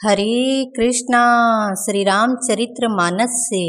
हरे कृष्णा। श्री रामचरित्र मानस से।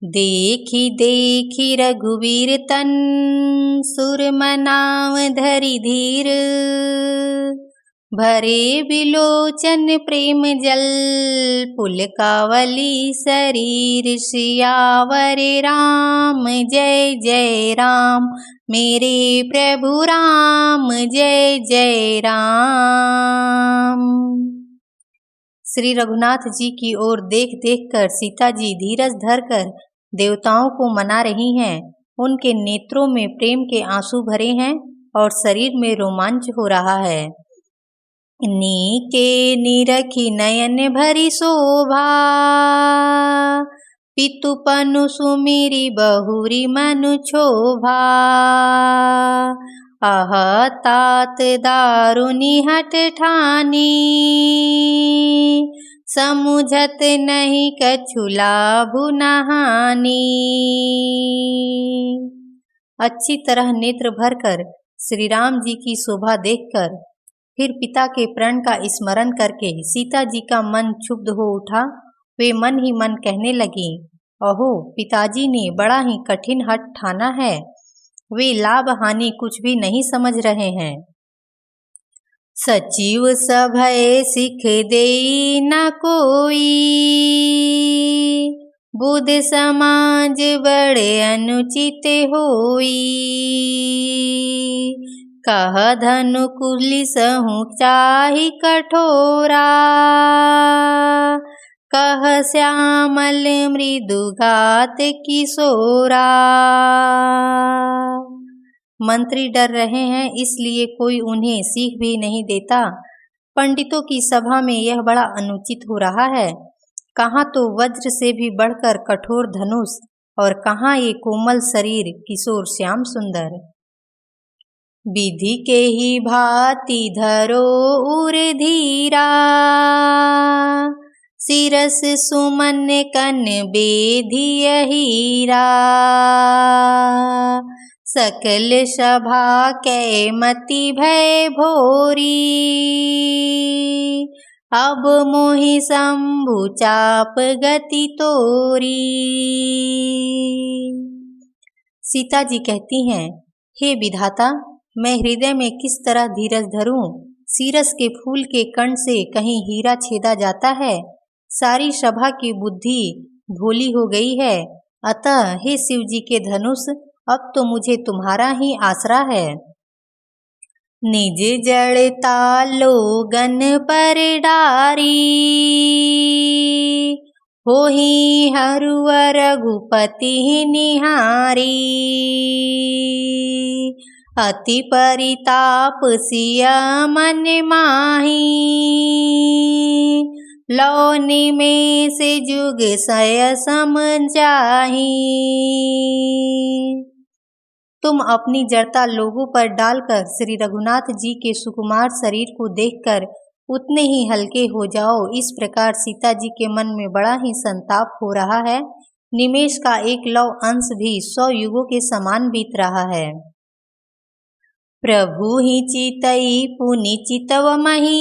देखी देखी रघुवीर तन, सुरमनाव धरि धीर। भरे बिलोचन प्रेम जल, पुलकावली शरीर। सियावर राम जय जय राम, मेरे प्रभु राम जय जय राम। श्री रघुनाथ जी की ओर देख देख कर सीता जी धीरज धरकर देवताओं को मना रही हैं। उनके नेत्रों में प्रेम के आंसू भरे हैं और शरीर में रोमांच हो रहा है। नीके निरखी नयन भरी शोभा, पितुपनु सुमिरी बहुरी मनु क्षोभा। आह तात दारुनी हठ ठानी, समुझत नहीं कछु लाभु नहानी। अच्छी तरह नेत्र भरकर श्री राम जी की शोभा देखकर फिर पिता के प्रण का स्मरण करके सीता जी का मन क्षुब्ध हो उठा। वे मन ही मन कहने लगी, अहो पिताजी ने बड़ा ही कठिन हठ ठाना है। वे लाभ हानि कुछ भी नहीं समझ रहे हैं। सचिव सभय सिख देई न कोई, बुध समाज बड़े अनुचित होई। कह धनु कुलिसहु चाहि कठोरा, कह श्यामल मृदु घात किशोरा। मंत्री डर रहे हैं, इसलिए कोई उन्हें सीख भी नहीं देता। पंडितों की सभा में यह बड़ा अनुचित हो रहा है। कहाँ तो वज्र से भी बढ़कर कठोर धनुष, और कहाँ ये कोमल शरीर किशोर श्याम सुंदर। विधि के ही भांति धरो उर धीरा, सिरस सुमन कन बेधिय हीरा। सकल सभा कै मति भय भोरी, अब मोहि शंभु चाप गति तोरी। सीता जी कहती हैं, हे विधाता, मैं हृदय में किस तरह धीरज धरूं। सीरस के फूल के कण से कहीं हीरा छेदा जाता है। सारी सभा की बुद्धि भोली हो गई है। अतः हे शिव जी के धनुष, अब तो मुझे तुम्हारा ही आसरा है। निज जड़ता लोगन पर डारी, होहि हरुआ रघुपति निहारी। अति परिताप सिया मन माही, लौ निमेष जुग सय सम जाही। तुम अपनी जड़ता लोगों पर डालकर श्री रघुनाथ जी के सुकुमार शरीर को देखकर उतने ही हल्के हो जाओ। इस प्रकार सीता जी के मन में बड़ा ही संताप हो रहा है। निमेष का एक लौ अंश भी 100 युगों के समान बीत रहा है। प्रभु ही चितई पुनि चितव मही,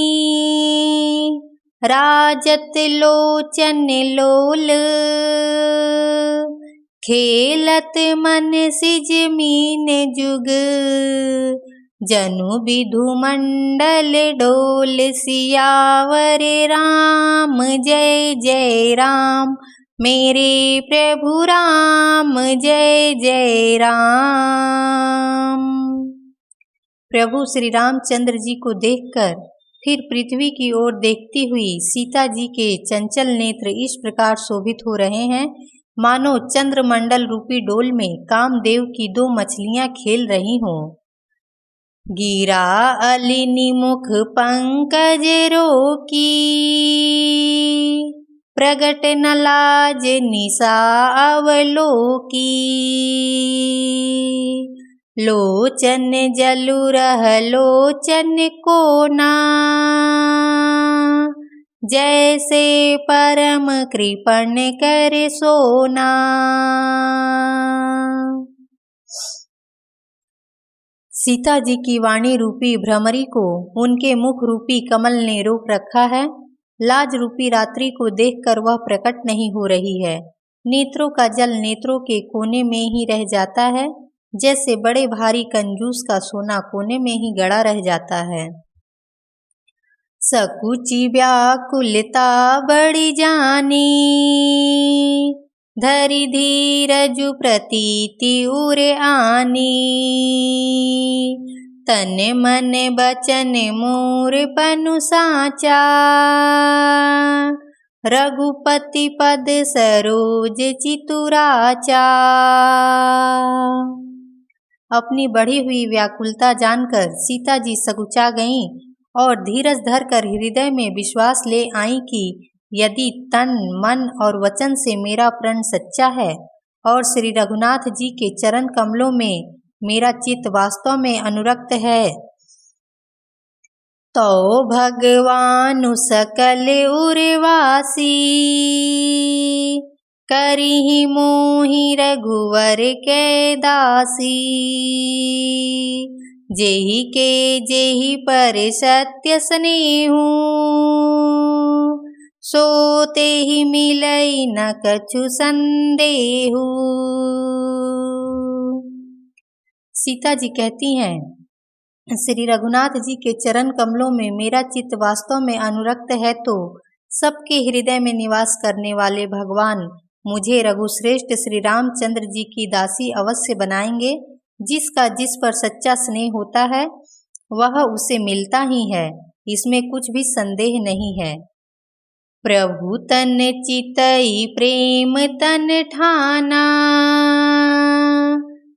राजत लोचन लोल। खेलत मन सिज मीन जुग, जनु विधु मंडल डोल। सियावर राम जय जय राम, मेरे प्रभु राम जय जय राम। प्रभु श्री रामचंद्र जी को देखकर फिर पृथ्वी की ओर देखती हुई सीता जी के चंचल नेत्र इस प्रकार शोभित हो रहे हैं, मानो चंद्रमंडल रूपी डोल में कामदेव की 2 मछलियां खेल रही हों। गिरा अलिनि मुख पंकज रोकी, प्रगट न लाज निशा अवलोकी। लोचन जलु रह लोचन कोना, जैसे परम कृपण कर सोना। सीता जी की वाणी रूपी भ्रमरी को उनके मुख रूपी कमल ने रोक रखा है। लाज रूपी रात्रि को देखकर वह प्रकट नहीं हो रही है। नेत्रों का जल नेत्रों के कोने में ही रह जाता है, जैसे बड़े भारी कंजूस का सोना कोने में ही गड़ा रह जाता है। सकुची व्याकुलता बड़ी जानी, धरि धीरजु प्रतीति उर आनी। तन मन बचन मोर पनु साचा, रघुपति पद सरोज चितुराचा। अपनी बढ़ी हुई व्याकुलता जानकर सीता जी सकुचा गईं और धीरज धरकर हृदय में विश्वास ले आई कि यदि तन मन और वचन से मेरा प्रण सच्चा है और श्री रघुनाथ जी के चरण कमलों में मेरा चित्त वास्तव में अनुरक्त है, तो भगवानु सकल उर्वासी, करिहि मोहि रघुवर के दासी। जेहि के जेहि पर सत्य स्नेहु, सो तेहि मिलई न कछु संदेहु। सीता जी कहती हैं, श्री रघुनाथ जी के चरण कमलों में मेरा चित्त वास्तव में अनुरक्त है, तो सबके हृदय में निवास करने वाले भगवान मुझे रघुश्रेष्ठ श्री रामचंद्र जी की दासी अवश्य बनाएंगे। जिसका जिस पर सच्चा स्नेह होता है वह उसे मिलता ही है, इसमें कुछ भी संदेह नहीं है। प्रभु तन चितई प्रेम तन ठाना,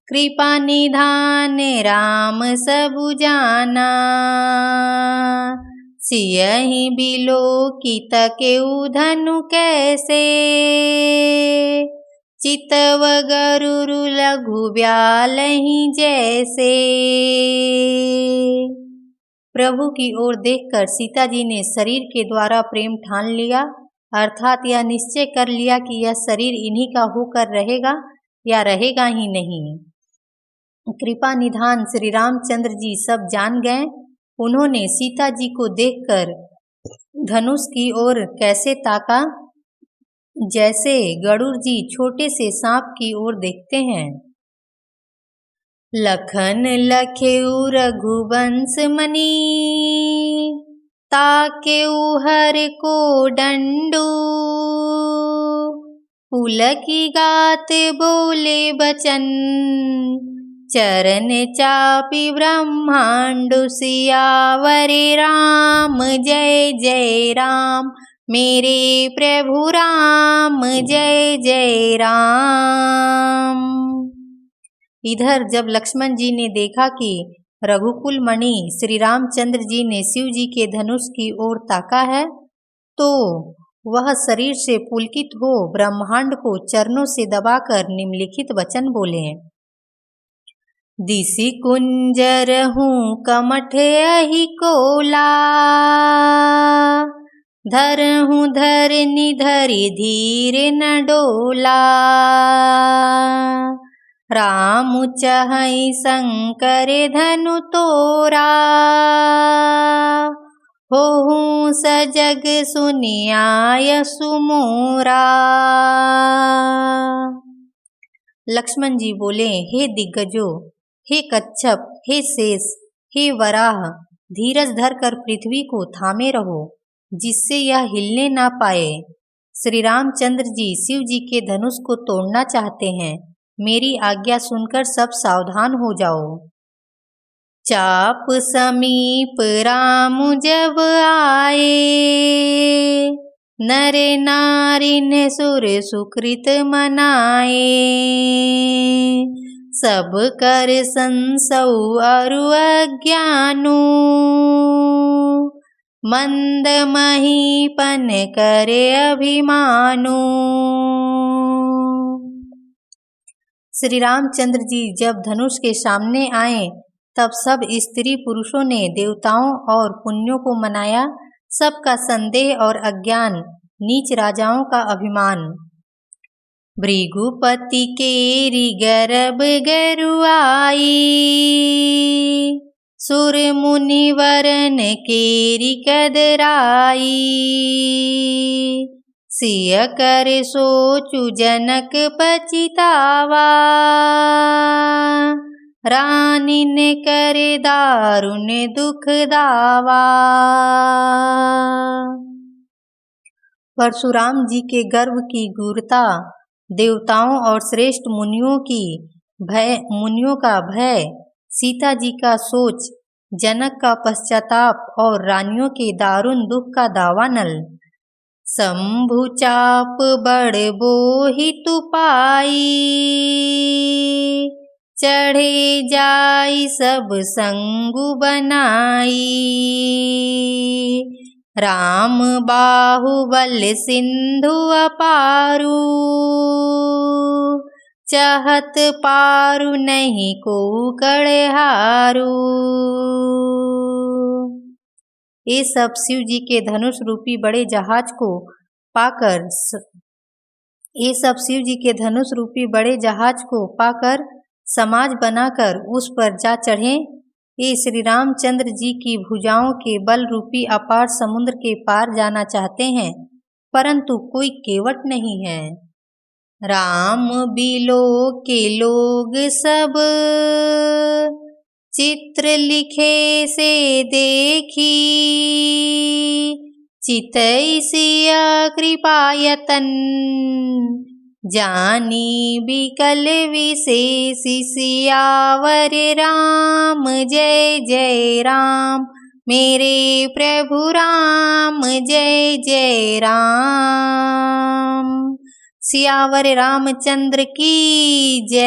कृपा निधान राम सबु जाना। सियहि बिलोकित केउ धनु कैसे, चितव गरुरु लघु ब्यालहि जैसे। प्रभु की ओर देखकर सीता जी ने शरीर के द्वारा प्रेम ठान लिया, अर्थात यह निश्चय कर लिया कि यह शरीर इन्हीं का होकर रहेगा या रहेगा ही नहीं। कृपा निधान श्री रामचंद्र जी सब जान गए। उन्होंने सीता जी को देखकर धनुष की ओर कैसे ताका, जैसे गरुड़ जी छोटे से सांप की ओर देखते हैं। लखन लखेउ रघुवंश मणि, ताकेउ हर को डंडू। पुलकी गात बोले बचन, चरण चापी ब्रह्मांडु। सियावरे राम जय जय राम, मेरे प्रभु राम जय जय राम। इधर जब लक्ष्मण जी ने देखा कि रघुकुल मणि श्री रामचंद्र जी ने शिव जी के धनुष की ओर ताका है, तो वह शरीर से पुलकित हो ब्रह्मांड को चरणों से दबाकर निम्नलिखित वचन बोले। दिसि कुंजर हूँ कमठ अहि कोला, धरहूँ धरनी धरि धीर न डोला। राम चहई शंकर धनु तोरा, होहूँ सजग सुनियाय सुमोरा। लक्ष्मण जी बोले, हे दिग्गजो, हे कच्छप, हे शेष, हे वराह, धीरज धरकर पृथ्वी को थामे रहो, जिससे यह हिलने ना पाए। श्री रामचंद्र जी शिव जी के धनुष को तोड़ना चाहते हैं। मेरी आज्ञा सुनकर सब सावधान हो जाओ। चाप समीप राम जब आए, नर नारिन सुर सुकृत मनाए। सब कर संसौ अरु अज्ञानु, मंद महीपन करे अभिमानु। श्री रामचंद्र जी जब धनुष के सामने आए, तब सब स्त्री पुरुषों ने देवताओं और पुण्यों को मनाया। सबका संदेह और अज्ञान, नीच राजाओं का अभिमान। भृगुपति केरी गर्भ गरुआई, सुर मुनि वरन केरी कदराई। सिय कर सोचु जनक पछितावा, रानिन करे दारुण दुख दावा। परशुराम जी के गर्व की गूढ़ता, देवताओं और श्रेष्ठ मुनियों का भय, सीता जी का सोच, जनक का पश्चाताप और रानियों के दारुण दुख का दावानल। शंभु चाप बड़ बोहि तुपाई, चढ़े जाई सब संगु बनाई। राम बाहुबल सिंधु अपारू, चहत पारु नहीं को कड़हारू। ये सब शिव जी के धनुष रूपी बड़े जहाज को पाकर समाज बनाकर उस पर जा चढ़े। ये श्री रामचंद्र जी की भुजाओं के बल रूपी अपार समुद्र के पार जाना चाहते हैं, परंतु कोई केवट नहीं है। राम बिलो के लोग सब, चित्र लिखे से देखी। चितई सिया कृपायतन, जानी बिकल विशेष। सियावर राम जय जय राम, मेरे प्रभु राम जय जय राम। सियावर रामचंद्र की जय।